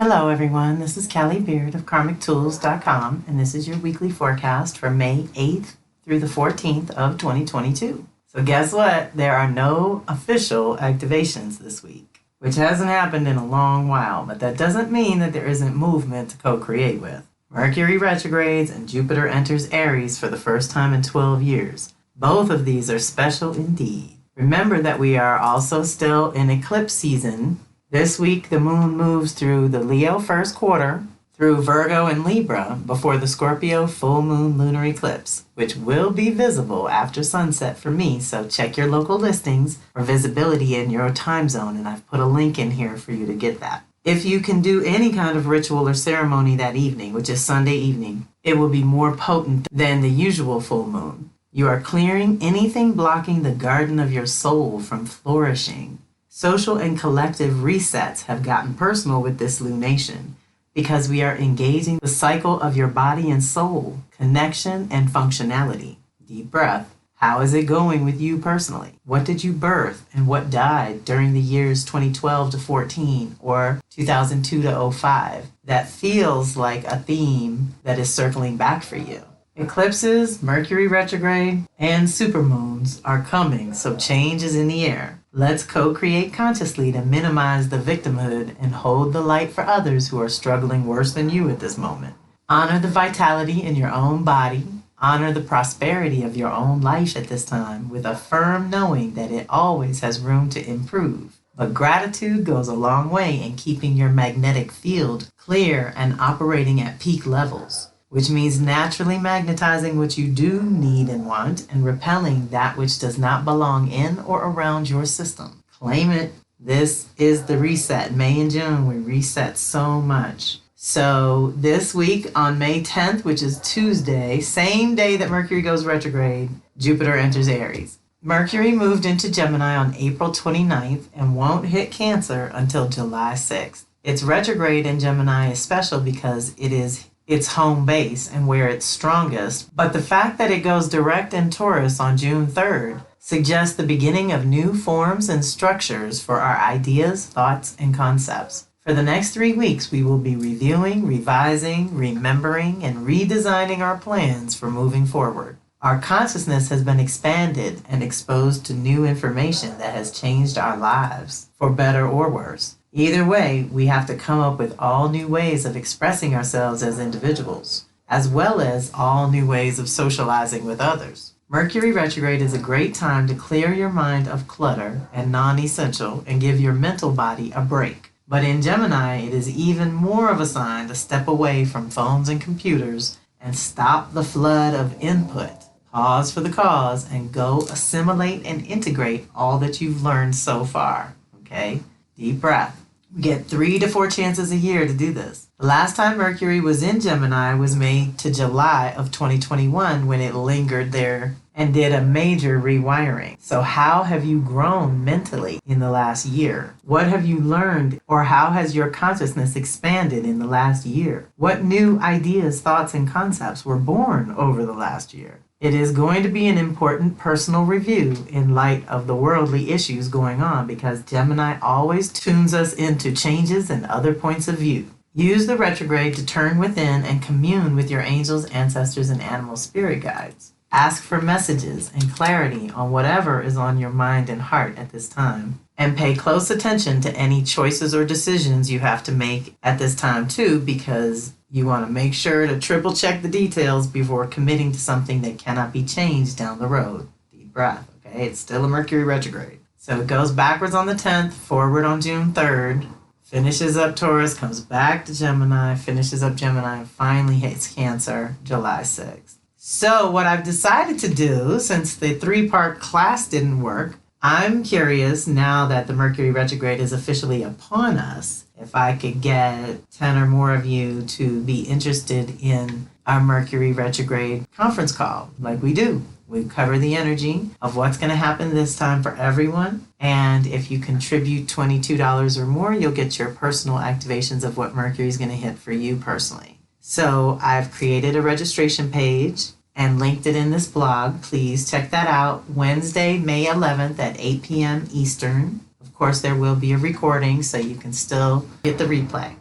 Hello everyone, this is Callie Beard of KarmicTools.com, and this is your weekly forecast for May 8th through the 14th of 2022. So guess what? There are no official activations this week, which hasn't happened in a long while, but that doesn't mean that there isn't movement to co-create with. Mercury retrogrades and Jupiter enters Aries for the first time in 12 years. Both of these are special indeed. Remember that we are also still in eclipse season. This week, the moon moves through the Leo first quarter, through Virgo and Libra, before the Scorpio full moon lunar eclipse, which will be visible after sunset for me, so check your local listings for visibility in your time zone, and I've put a link in here for you to get that. If you can do any kind of ritual or ceremony that evening, which is Sunday evening, it will be more potent than the usual full moon. You are clearing anything blocking the garden of your soul from flourishing. Social and collective resets have gotten personal with this lunation because we are engaging the cycle of your body and soul, connection and functionality. Deep breath. How is it going with you personally? What did you birth and what died during the years 2012 to 14 or 2002 to 05 that feels like a theme that is circling back for you? Eclipses, Mercury retrograde, and supermoons are coming, so change is in the air. Let's co-create consciously to minimize the victimhood and hold the light for others who are struggling worse than you at this moment. Honor the vitality in your own body. Honor the prosperity of your own life at this time with a firm knowing that it always has room to improve. But gratitude goes a long way in keeping your magnetic field clear and operating at peak levels, which means naturally magnetizing what you do need and want and repelling that which does not belong in or around your system. Claim it. This is the reset. May and June, we reset so much. So this week on May 10th, which is Tuesday, same day that Mercury goes retrograde, Jupiter enters Aries. Mercury moved into Gemini on April 29th and won't hit Cancer until July 6th. Its retrograde in Gemini is special because it is its home base and where it's strongest, but the fact that it goes direct in Taurus on June 3rd suggests the beginning of new forms and structures for our ideas, thoughts, and concepts. For the next 3 weeks, we will be reviewing, revising, remembering, and redesigning our plans for moving forward. Our consciousness has been expanded and exposed to new information that has changed our lives, for better or worse. Either way, we have to come up with all new ways of expressing ourselves as individuals, as well as all new ways of socializing with others. Mercury retrograde is a great time to clear your mind of clutter and non-essential and give your mental body a break. But in Gemini, it is even more of a sign to step away from phones and computers and stop the flood of input. Pause for the cause and go assimilate and integrate all that you've learned so far. Okay? Deep breath. We get 3 to 4 chances a year to do this. The last time Mercury was in Gemini was May to July of 2021 when it lingered there and did a major rewiring. So how have you grown mentally in the last year? What have you learned, or how has your consciousness expanded in the last year? What new ideas, thoughts, and concepts were born over the last year? It is going to be an important personal review in light of the worldly issues going on because Gemini always tunes us into changes and other points of view. Use the retrograde to turn within and commune with your angels, ancestors, and animal spirit guides. Ask for messages and clarity on whatever is on your mind and heart at this time. And pay close attention to any choices or decisions you have to make at this time too, because you want to make sure to triple check the details before committing to something that cannot be changed down the road. Deep breath, okay? It's still a Mercury retrograde. So it goes backwards on the 10th, forward on June 3rd, finishes up Taurus, comes back to Gemini, finishes up Gemini, and finally hits Cancer July 6th. So what I've decided to do, since the 3-part class didn't work, I'm curious now that the Mercury retrograde is officially upon us, if I could get 10 or more of you to be interested in our Mercury retrograde conference call, like we do. We cover the energy of what's going to happen this time for everyone. And if you contribute $22 or more, you'll get your personal activations of what Mercury is going to hit for you personally. So I've created a registration page and linked it in this blog. Please check that out. Wednesday, May 11th at 8 p.m. Eastern. Of course, there will be a recording, so you can still get the replay.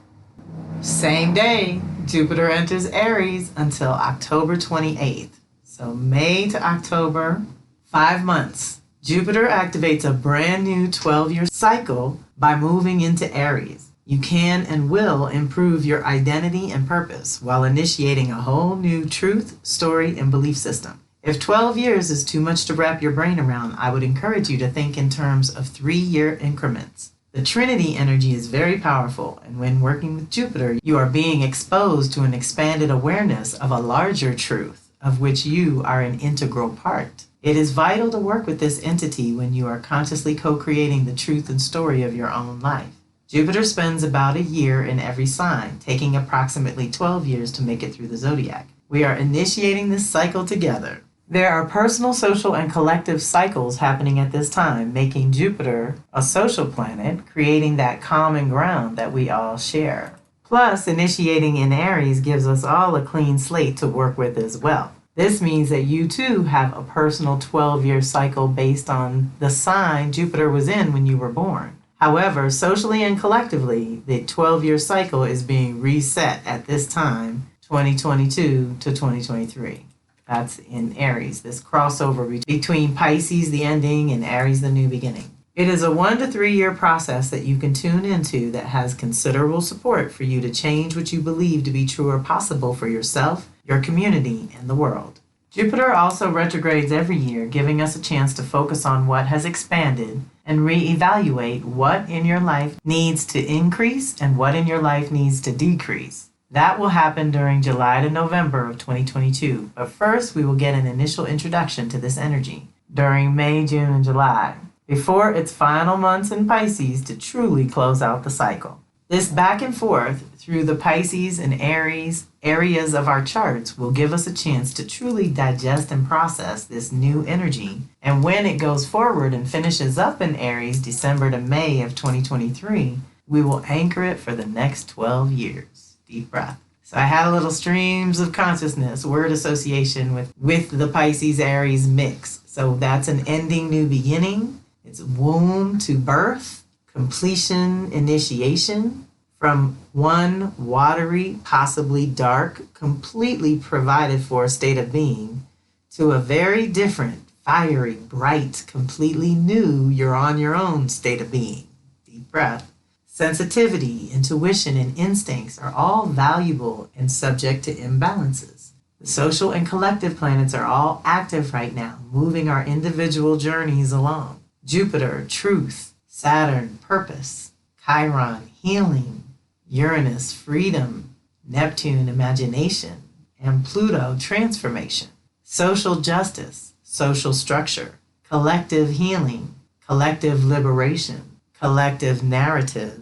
Same day, Jupiter enters Aries until October 28th. So May to October, 5 months. Jupiter activates a brand new 12-year cycle by moving into Aries. You can and will improve your identity and purpose while initiating a whole new truth, story, and belief system. If 12 years is too much to wrap your brain around, I would encourage you to think in terms of 3-year increments. The Trinity energy is very powerful, and when working with Jupiter, you are being exposed to an expanded awareness of a larger truth, of which you are an integral part. It is vital to work with this entity when you are consciously co-creating the truth and story of your own life. Jupiter spends about a year in every sign, taking approximately 12 years to make it through the zodiac. We are initiating this cycle together. There are personal, social, and collective cycles happening at this time, making Jupiter a social planet, creating that common ground that we all share. Plus, initiating in Aries gives us all a clean slate to work with as well. This means that you too have a personal 12-year cycle based on the sign Jupiter was in when you were born. However, socially and collectively, the 12-year cycle is being reset at this time, 2022 to 2023. That's in Aries, this crossover between Pisces, the ending, and Aries, the new beginning. It is a 1 to 3 year process that you can tune into that has considerable support for you to change what you believe to be true or possible for yourself, your community, and the world. Jupiter also retrogrades every year, giving us a chance to focus on what has expanded and reevaluate what in your life needs to increase and what in your life needs to decrease. That will happen during July to November of 2022, but first we will get an initial introduction to this energy during May, June, and July, before its final months in Pisces to truly close out the cycle. This back and forth through the Pisces and Aries areas of our charts will give us a chance to truly digest and process this new energy, and when it goes forward and finishes up in Aries December to May of 2023, we will anchor it for the next 12 years. Deep breath. So I had a little streams of consciousness, word association with the Pisces Aries mix. So that's an ending, new beginning. It's womb to birth, completion, initiation, from one watery, possibly dark, completely provided for state of being to a very different, fiery, bright, completely new, you're on your own state of being. Deep breath. Sensitivity, intuition, and instincts are all valuable and subject to imbalances. The social and collective planets are all active right now, moving our individual journeys along. Jupiter, truth; Saturn, purpose; Chiron, healing; Uranus, freedom; Neptune, imagination; and Pluto, transformation. Social justice, social structure; collective healing; collective liberation; collective narrative;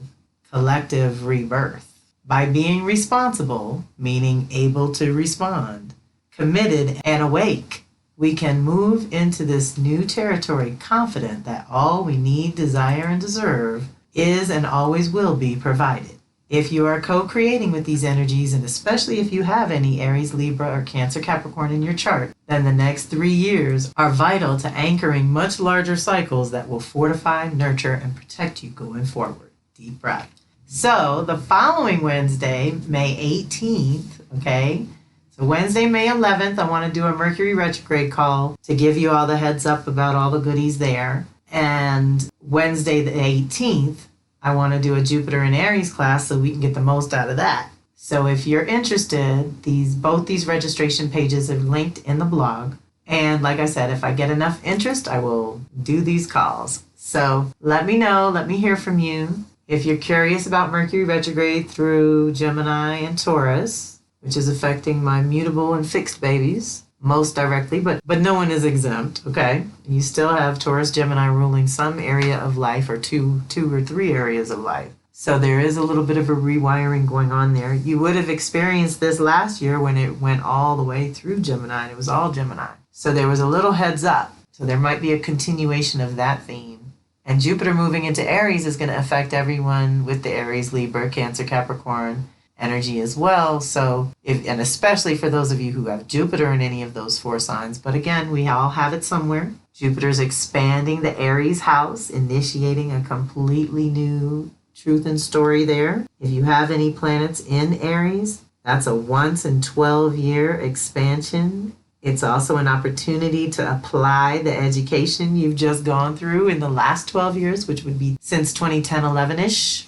collective rebirth. By being responsible, meaning able to respond, committed, and awake, we can move into this new territory confident that all we need, desire, and deserve is and always will be provided. If you are co-creating with these energies, and especially if you have any Aries, Libra, or Cancer, Capricorn in your chart, then the next 3 years are vital to anchoring much larger cycles that will fortify, nurture, and protect you going forward. Deep breath. So the following Wednesday, May 18th, okay? So Wednesday, May 11th, I want to do a Mercury retrograde call to give you all the heads up about all the goodies there. And Wednesday, the 18th, I want to do a Jupiter and Aries class so we can get the most out of that. So if you're interested, both these registration pages are linked in the blog. And like I said, if I get enough interest, I will do these calls. So let me know, let me hear from you. If you're curious about Mercury retrograde through Gemini and Taurus, which is affecting my mutable and fixed babies most directly, but no one is exempt, okay? You still have Taurus, Gemini ruling some area of life, or two or three areas of life. So there is a little bit of a rewiring going on there. You would have experienced this last year when it went all the way through Gemini, and it was all Gemini. So there was a little heads up. So there might be a continuation of that theme. And Jupiter moving into Aries is going to affect everyone with the Aries, Libra, Cancer, Capricorn energy as well. So, and especially for those of you who have Jupiter in any of those 4 signs. But again, we all have it somewhere. Jupiter's expanding the Aries house, initiating a completely new truth and story there. If you have any planets in Aries, that's a once in 12-year expansion. It's also an opportunity to apply the education you've just gone through in the last 12 years, which would be since 2010, 11-ish.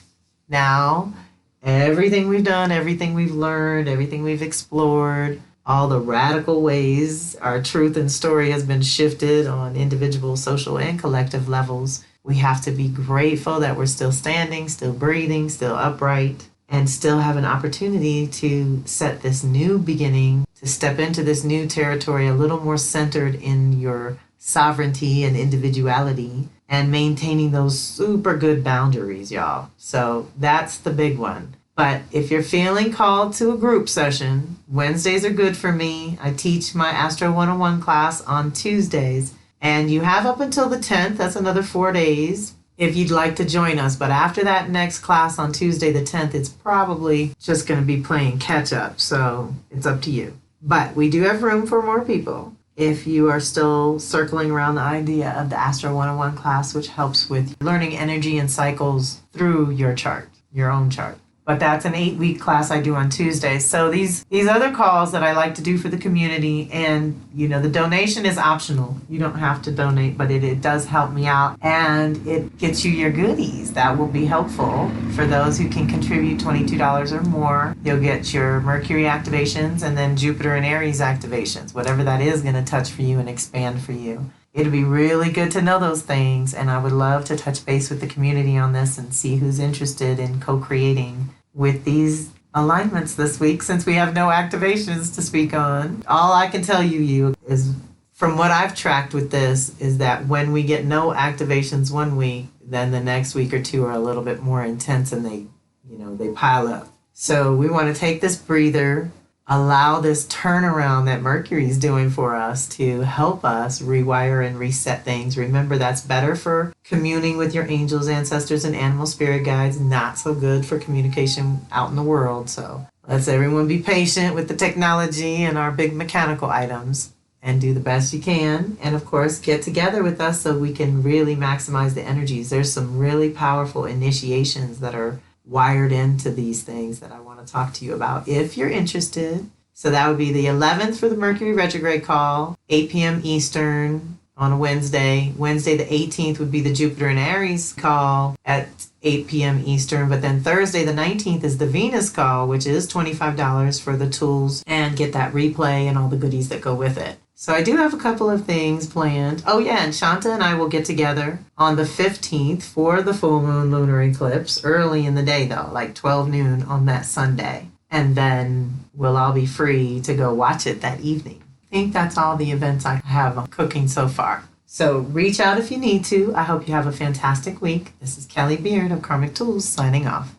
Now, everything we've done, everything we've learned, everything we've explored, all the radical ways our truth and story has been shifted on individual, social, and collective levels. We have to be grateful that we're still standing, still breathing, still upright, and still have an opportunity to set this new beginning, to step into this new territory a little more centered in your sovereignty and individuality and maintaining those super good boundaries, y'all. So that's the big one. But if you're feeling called to a group session, Wednesdays are good for me. I teach my Astro 101 class on Tuesdays. And you have up until the 10th, that's another 4 days, if you'd like to join us. But after that next class on Tuesday the 10th, it's probably just going to be playing catch up. So it's up to you. But we do have room for more people if you are still circling around the idea of the Astro 101 class, which helps with learning energy and cycles through your chart, your own chart. But that's an 8-week class I do on Tuesdays. So these other calls that I like to do for the community, and the donation is optional. You don't have to donate, but it does help me out, and it gets you your goodies. That will be helpful for those who can contribute $22 or more. You'll get your Mercury activations and then Jupiter and Aries activations, whatever that is going to touch for you and expand for you. It'd be really good to know those things, and I would love to touch base with the community on this and see who's interested in co-creating with these alignments this week, since we have no activations to speak on. All I can tell you is, from what I've tracked with this, is that when we get no activations one week, then the next week or two are a little bit more intense, and they pile up. So we want to take this breather, allow this turnaround that Mercury's doing for us to help us rewire and reset things. Remember, that's better for communing with your angels, ancestors, and animal spirit guides. Not so good for communication out in the world. So let's everyone be patient with the technology and our big mechanical items and do the best you can. And of course, get together with us so we can really maximize the energies. There's some really powerful initiations that are wired into these things that I want to talk to you about if you're interested. So that would be the 11th for the Mercury retrograde call, 8 p.m. Eastern on a Wednesday. Wednesday the 18th would be the Jupiter and Aries call at 8 p.m. Eastern. But then Thursday the 19th is the Venus call, which is $25 for the tools, and get that replay and all the goodies that go with it. So I do have a couple of things planned. Oh yeah, and Shanta and I will get together on the 15th for the full moon lunar eclipse, early in the day though, like 12 noon on that Sunday. And then we'll all be free to go watch it that evening. I think that's all the events I have cooking so far. So reach out if you need to. I hope you have a fantastic week. This is Kelly Beard of Karmic Tools signing off.